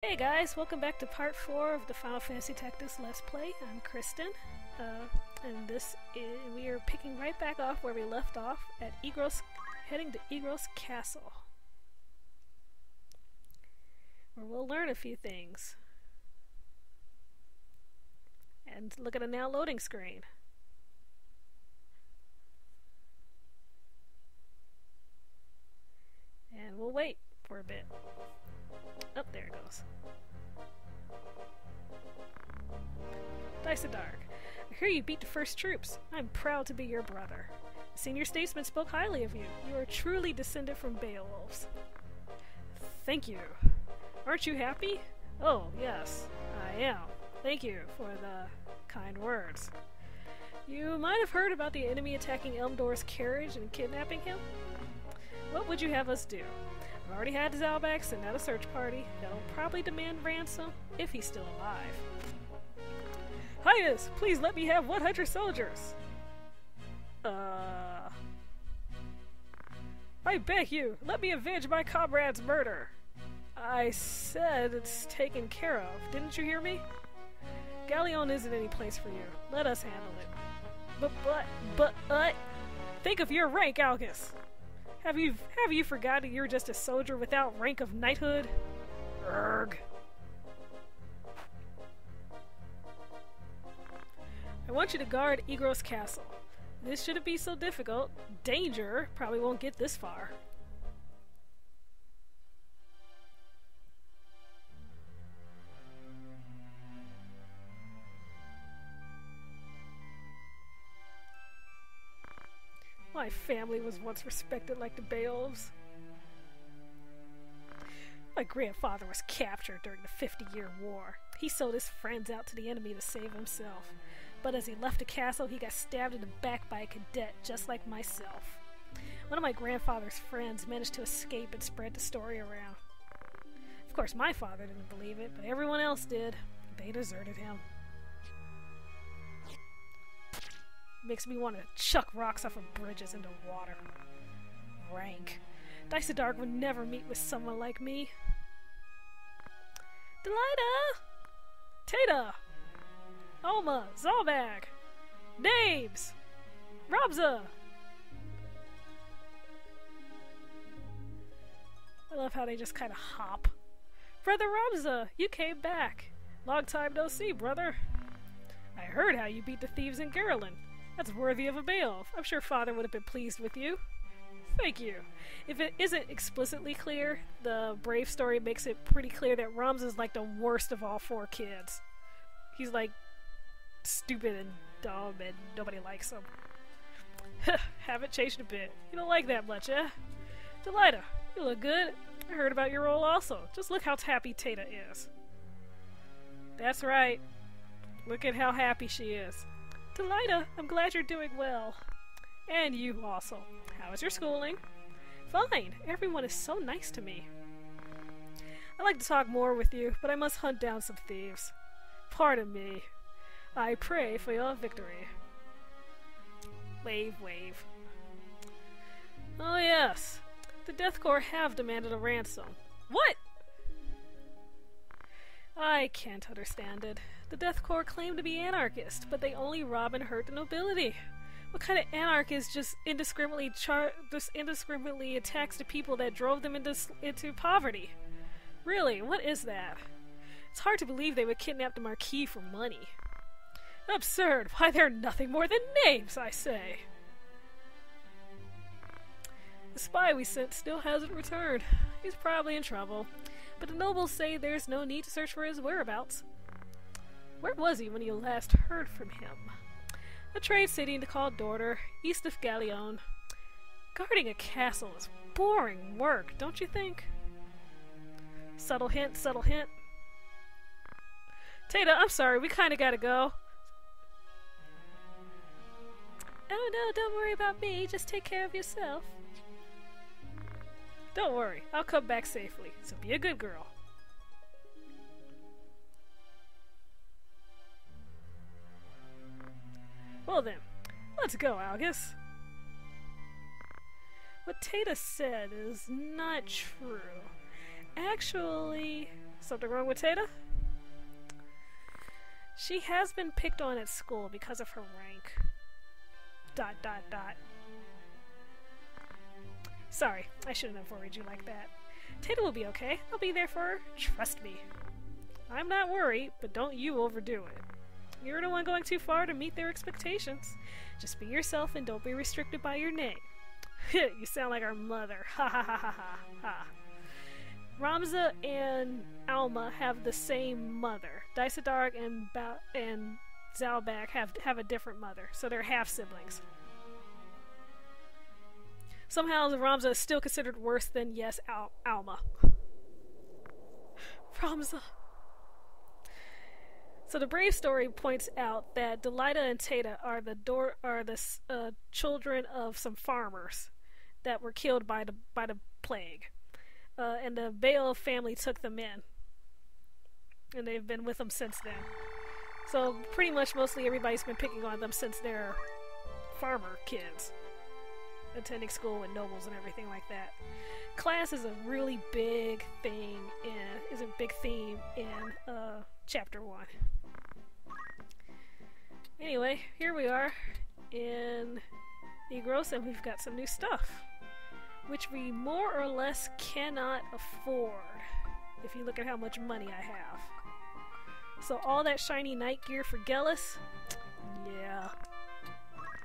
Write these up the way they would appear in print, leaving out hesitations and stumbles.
Hey guys, welcome back to part 4 of the Final Fantasy Tactics Let's Play. I'm Kristen, and we are picking right back off where we left off at heading to Egros Castle, where we'll learn a few things. And look at a now loading screen. And we'll wait for a bit. Oh, there it goes. Dark, I hear you beat the first troops. I'm proud to be your brother. The senior statesman spoke highly of you. You are truly descended from Beowulfs. Thank you. Aren't you happy? Oh, yes, I am. Thank you for the kind words. You might have heard about the enemy attacking Elmdor's carriage and kidnapping him. What would you have us do? I've already had Zalbak send out a search party. They'll probably demand ransom if he's still alive. Highness, please let me have 100 soldiers! I beg you, let me avenge my comrade's murder! I said it's taken care of. Didn't you hear me? Galleon isn't any place for you. Let us handle it. But, think of your rank, Algus! Have you forgotten you're just a soldier without rank of knighthood? Urgh. I want you to guard Egros Castle. This shouldn't be so difficult. Danger probably won't get this far. My family was once respected like the Beowulfs. My grandfather was captured during the 50-Year War. He sold his friends out to the enemy to save himself. But as he left the castle, he got stabbed in the back by a cadet just like myself. One of my grandfather's friends managed to escape and spread the story around. Of course, my father didn't believe it, but everyone else did. They deserted him. Makes me want to chuck rocks off of bridges into water. Rank. Dark would never meet with someone like me. Delida! Tata! Alma! Zalbag! Names! Rabza! I love how they just kind of hop. Brother Rabza, you came back. Long time no see, brother. I heard how you beat the thieves in Garland. That's worthy of a Beowulf. I'm sure Father would have been pleased with you. Thank you. If it isn't explicitly clear, the Brave story makes it pretty clear that Rams is like the worst of all 4 kids. He's like stupid and dumb and nobody likes him. Haven't changed a bit. You don't like that much, eh? Delida, you look good. I heard about your role also. Just look how happy Tata is. That's right. Look at how happy she is. Delida, I'm glad you're doing well. And you also. How is your schooling? Fine. Everyone is so nice to me. I'd like to talk more with you, but I must hunt down some thieves. Pardon me. I pray for your victory. Wave, wave. Oh yes. The Death Corps have demanded a ransom. What? I can't understand it. The Death Corps claim to be anarchist, but they only rob and hurt the nobility. What kind of anarchist just indiscriminately attacks the people that drove them into poverty? Really, what is that? It's hard to believe they would kidnap the Marquis for money. Absurd! Why, they're nothing more than names, I say! The spy we sent still hasn't returned. He's probably in trouble. But the nobles say there's no need to search for his whereabouts. Where was he when you last heard from him? A trade city called Dorder, east of Galleon. Guarding a castle is boring work, don't you think? Subtle hint, subtle hint. Tata, I'm sorry, we kinda gotta go. Oh no, don't worry about me, just take care of yourself. Don't worry, I'll come back safely, so be a good girl. Well then, let's go, Algus. What Tata said is not true. Actually, Something wrong with Tata? She has been picked on at school because of her rank. ... Sorry, I shouldn't have worried you like that. Tata will be okay. I'll be there for her. Trust me. I'm not worried, but don't you overdo it. You're the one going too far to meet their expectations. Just be yourself and don't be restricted by your name. You sound like our mother. Ha ha ha ha ha ha. Ramza and Alma have the same mother. Daisadarg and Zalbak have a different mother, so they're half-siblings. Somehow Ramza is still considered worse than, yes, Alma. Ramza. So the Brave story points out that Delita and Tata are the children of some farmers that were killed by the plague, and the Bale family took them in, and they've been with them since then. So pretty much mostly everybody's been picking on them since they're farmer kids, attending school with nobles and everything like that. Class is a really big thing is a big theme in chapter 1. Anyway, here we are in Negros, and we've got some new stuff, which we more or less cannot afford if you look at how much money I have. So all that shiny night gear for Gellis, yeah.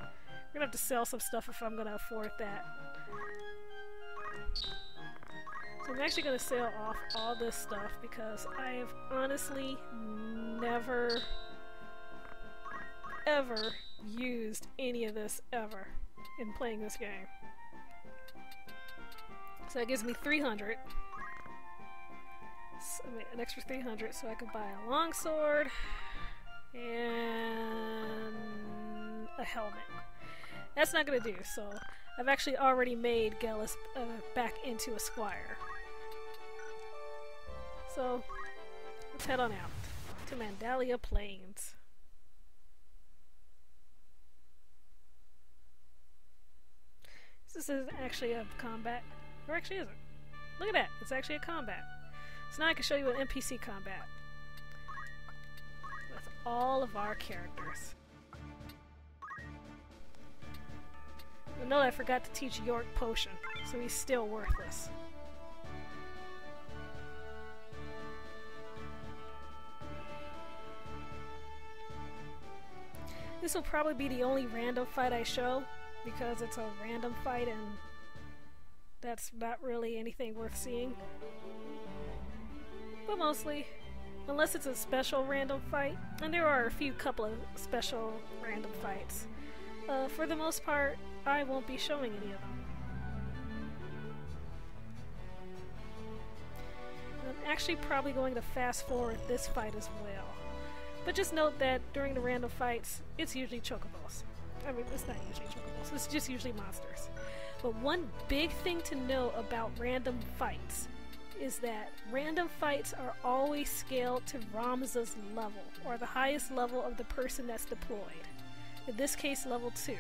I'm gonna have to sell some stuff if I'm gonna afford that. So I'm actually gonna sell off all this stuff because I have honestly never ever used any of this ever in playing this game. So that gives me 300. So an extra 300 so I could buy a longsword and a helmet. That's not gonna do, so I've actually already made Gellis back into a squire. So let's head on out to Mandalia Plains. This is actually a combat, or actually isn't. Look at that, it's actually a combat. So now I can show you an NPC combat with all of our characters. I know I forgot to teach York Potion, so he's still worthless. This will probably be the only random fight I show, because it's a random fight and that's not really anything worth seeing. But mostly, unless it's a special random fight, and there are a couple of special random fights, for the most part, I won't be showing any of them. I'm actually probably going to fast forward this fight as well. But just note that during the random fights, it's usually chocobos. I mean, it's not usually chocobos, it's just usually monsters. But one big thing to know about random fights is that random fights are always scaled to Ramza's level, or the highest level of the person that's deployed. In this case, level 2.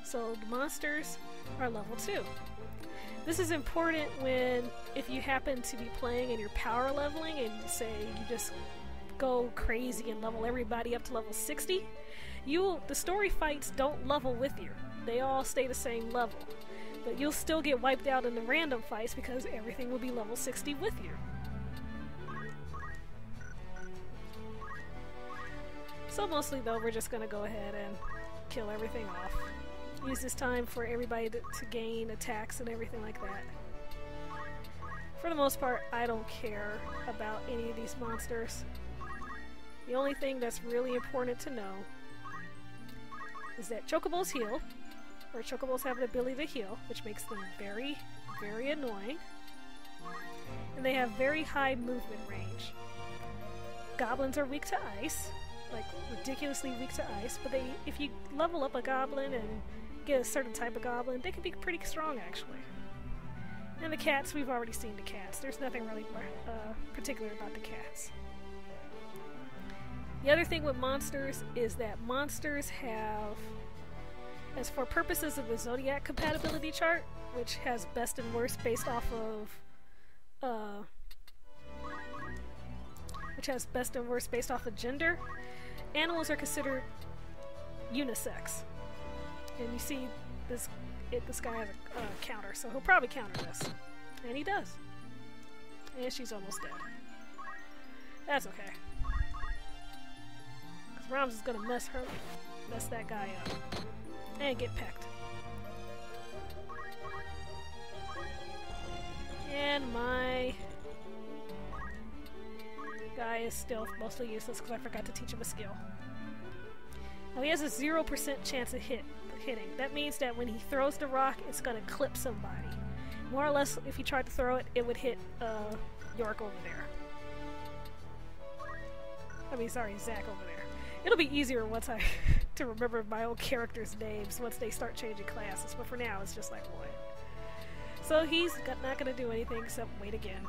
So the monsters are level 2. This is important if you happen to be playing and you're power leveling and say you just go crazy and level everybody up to level 60. The story fights don't level with you. They all stay the same level. But you'll still get wiped out in the random fights because everything will be level 60 with you. So mostly though, we're just gonna go ahead and kill everything off. Use this time for everybody to gain attacks and everything like that. For the most part, I don't care about any of these monsters. The only thing that's really important to know is that chocobos heal, or chocobos have the ability to heal, which makes them very, very annoying. And they have very high movement range. Goblins are weak to ice, like ridiculously weak to ice, but if you level up a goblin and get a certain type of goblin, they can be pretty strong actually. And the cats, we've already seen the cats. There's nothing really particular about the cats. The other thing with monsters is that monsters have, as for purposes of the Zodiac compatibility chart, which has best and worst based off of which has best and worst based off of gender. Animals are considered unisex. And you see this guy has a counter, so he'll probably counter this. And he does. And she's almost dead. That's okay. Because Rams is gonna mess that guy up. And get pecked. And my guy is still mostly useless because I forgot to teach him a skill. Now he has a 0% chance of hitting. That means that when he throws the rock, it's gonna clip somebody. More or less, if he tried to throw it, it would hit York over there. I mean, sorry, Zach over there. It'll be easier once I to remember my own characters' names once they start changing classes, but for now it's just like what. So he's not gonna do anything except wait again.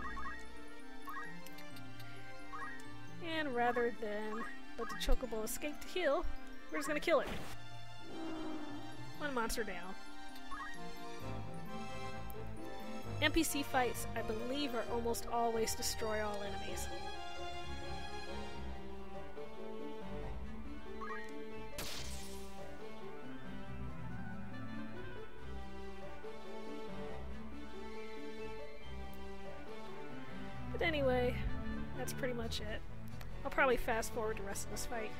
And rather than let the Chocobo escape to heal, we're just gonna kill it. One monster down. NPC fights, I believe, are almost always destroy all enemies. But anyway, that's pretty much it. I'll probably fast forward the rest of this fight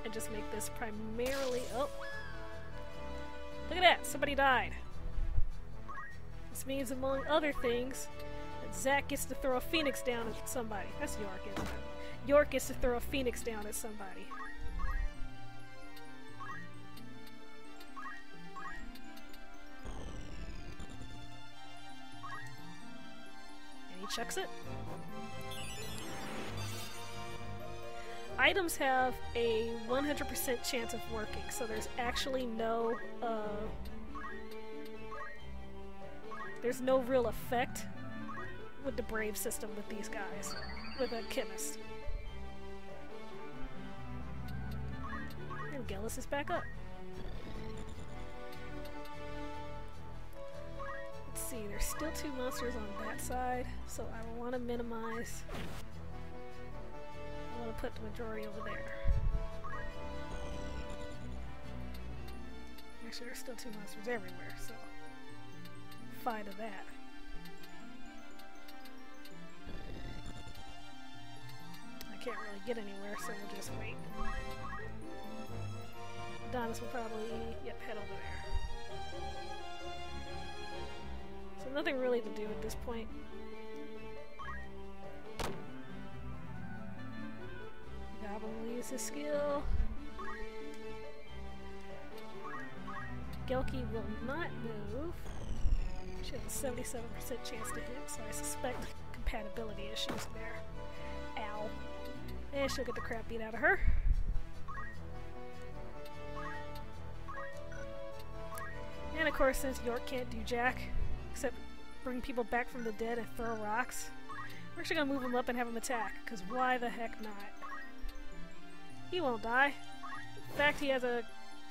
and just make this primarily— oh! Look at that! Somebody died! This means, among other things, that Zack gets to throw a phoenix down at somebody. That's York, isn't it? York gets to throw a phoenix down at somebody. And he chucks it. Items have a 100% chance of working, so there's actually no, there's no real effect with the Brave system with these guys, with a chemist. And Gillis is back up. Let's see, there's still 2 monsters on that side, so I will want to minimize. I want to put the majority over there. Actually, there's still 2 monsters everywhere, so fine to that. I can't really get anywhere, so we'll just wait. Adonis will probably, yep, head over there. So nothing really to do at this point. Goblin will use his skill. Gelky will not move. She has a 77% chance to hit, so I suspect compatibility issues there. Ow. And she'll get the crap beat out of her. And of course, since York can't do jack, except bring people back from the dead and throw rocks, we're actually gonna move him up and have him attack, because why the heck not? He won't die. In fact, he has a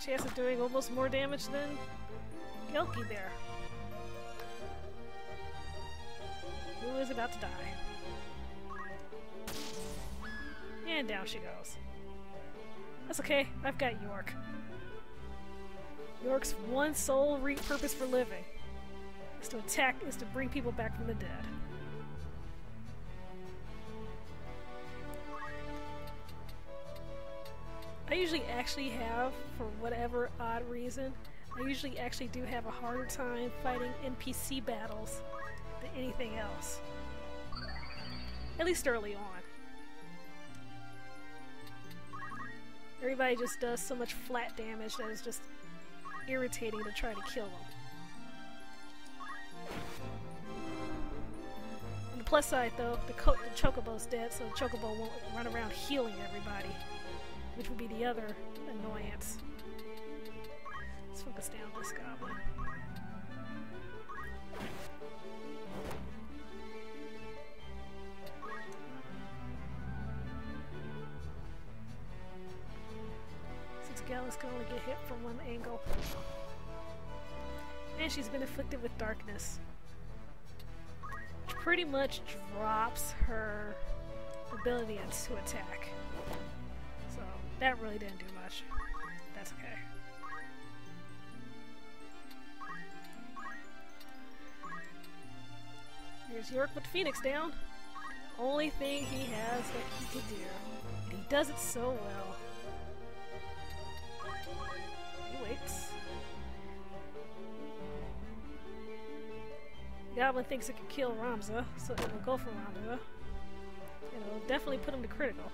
chance of doing almost more damage than Gelky there. Who is about to die. And down she goes. That's okay, I've got York. York's one sole purpose for living is to attack, is to bring people back from the dead. I usually actually have, for whatever odd reason, I usually actually do have a harder time fighting NPC battles than anything else. At least early on. Everybody just does so much flat damage that it's just irritating to try to kill them. On the plus side though, the Chocobo's dead, so the Chocobo won't run around healing everybody, which would be the other annoyance. Let's focus down this goblin. Since Gallus can only get hit from one angle. And she's been afflicted with darkness, which pretty much drops her ability to attack. So that really didn't do much. That's okay. Here's York with Phoenix down. Only thing he has that he can do. And he does it so well. He waits. Goblin thinks it can kill Ramza, so it will go for Ramza. It'll definitely put him to critical.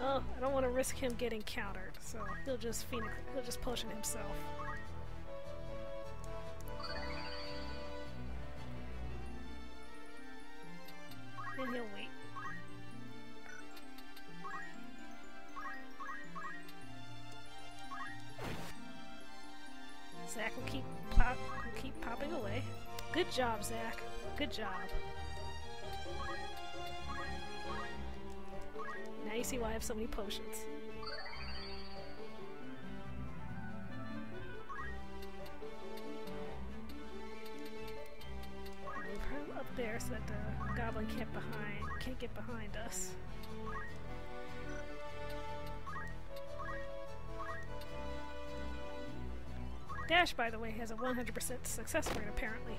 Oh, I don't want to risk him getting countered, so he'll just potion himself. And he'll wait. Zach will keep popping away. Good job, Zach. Good job. Now you see why I have so many potions. Move her up there so that the goblin can't get behind us. Dash, by the way, has a 100% success rate, apparently.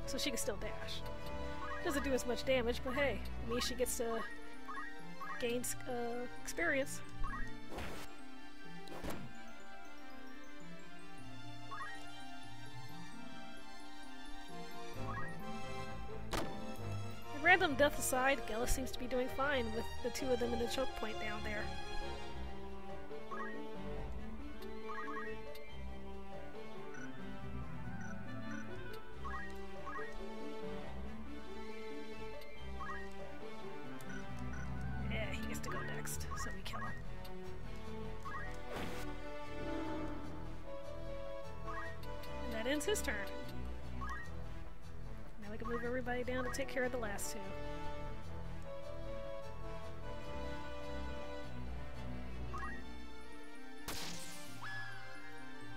So she can still dash. Doesn't do as much damage, but hey, it means she gets to gain experience. And random death aside, Gellus seems to be doing fine with the two of them in the choke point down there. So we kill him. And that ends his turn. Now we can move everybody down to take care of the last two.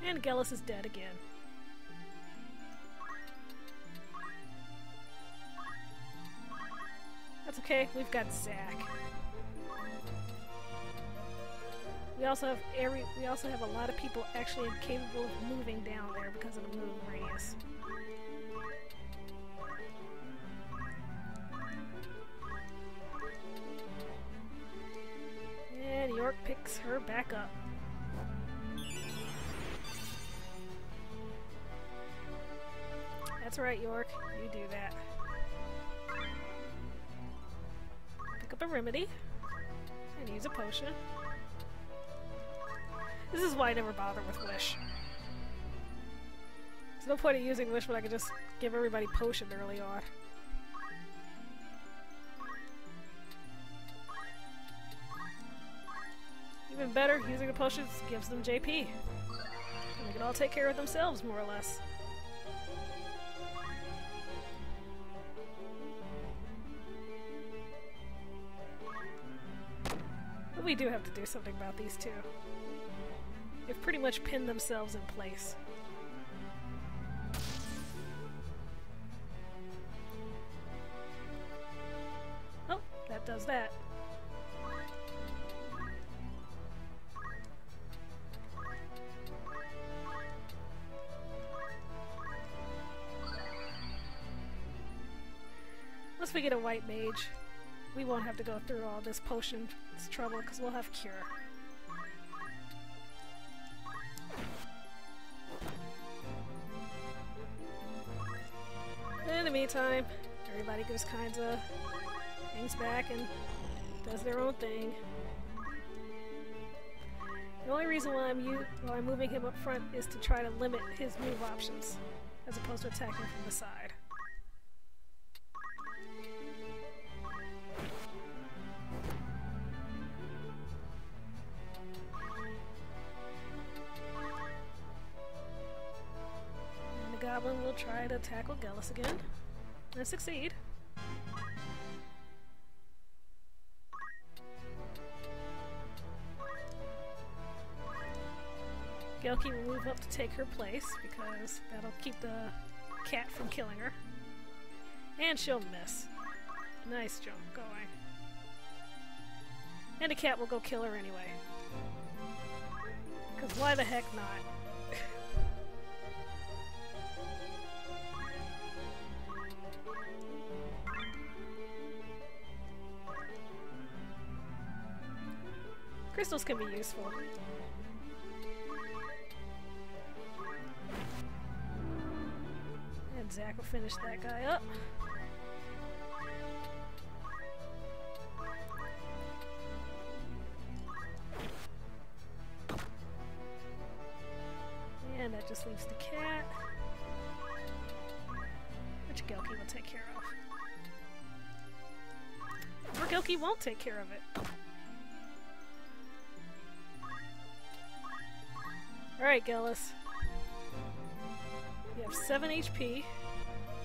And Gellus is dead again. That's okay, we've got Zach. We also have a lot of people actually capable of moving down there because of the move radius. And York picks her back up. That's right, York. You do that. Pick up a remedy and use a potion. This is why I never bother with Wish. There's no point in using Wish when I can just give everybody potion early on. Even better, using the potions gives them JP. And they can all take care of themselves, more or less. But we do have to do something about these two. They've pretty much pinned themselves in place. Oh, that does that. Once we get a white mage, we won't have to go through all this potion trouble because we'll have Cure. In the meantime, everybody just kinda hangs back and does their own thing. The only reason why I'm moving him up front is to try to limit his move options, as opposed to attacking from the side. And the goblin will try to tackle Gellus again, and succeed. Gelki will move up to take her place because that'll keep the cat from killing her. And she'll miss. Nice jump going. And the cat will go kill her anyway. Because why the heck not? Crystals can be useful. And Zack will finish that guy up. And that just leaves the cat, which Gelki will take care of. Or Gelki won't take care of it. Alright, Gillis. You have 7 HP.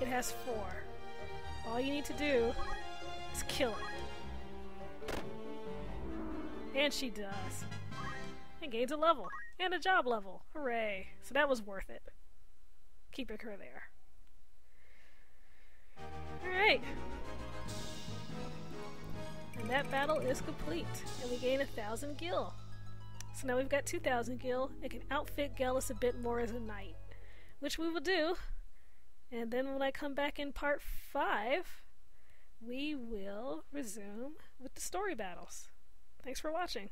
It has 4. All you need to do is kill it. And she does. And gains a level. And a job level. Hooray. So that was worth it. Keeping her there. Alright. And that battle is complete. And we gain 1,000 gil. So now we've got 2,000 gil and can outfit Gellus a bit more as a knight. Which we will do. And then when I come back in part 5, we will resume with the story battles. Thanks for watching.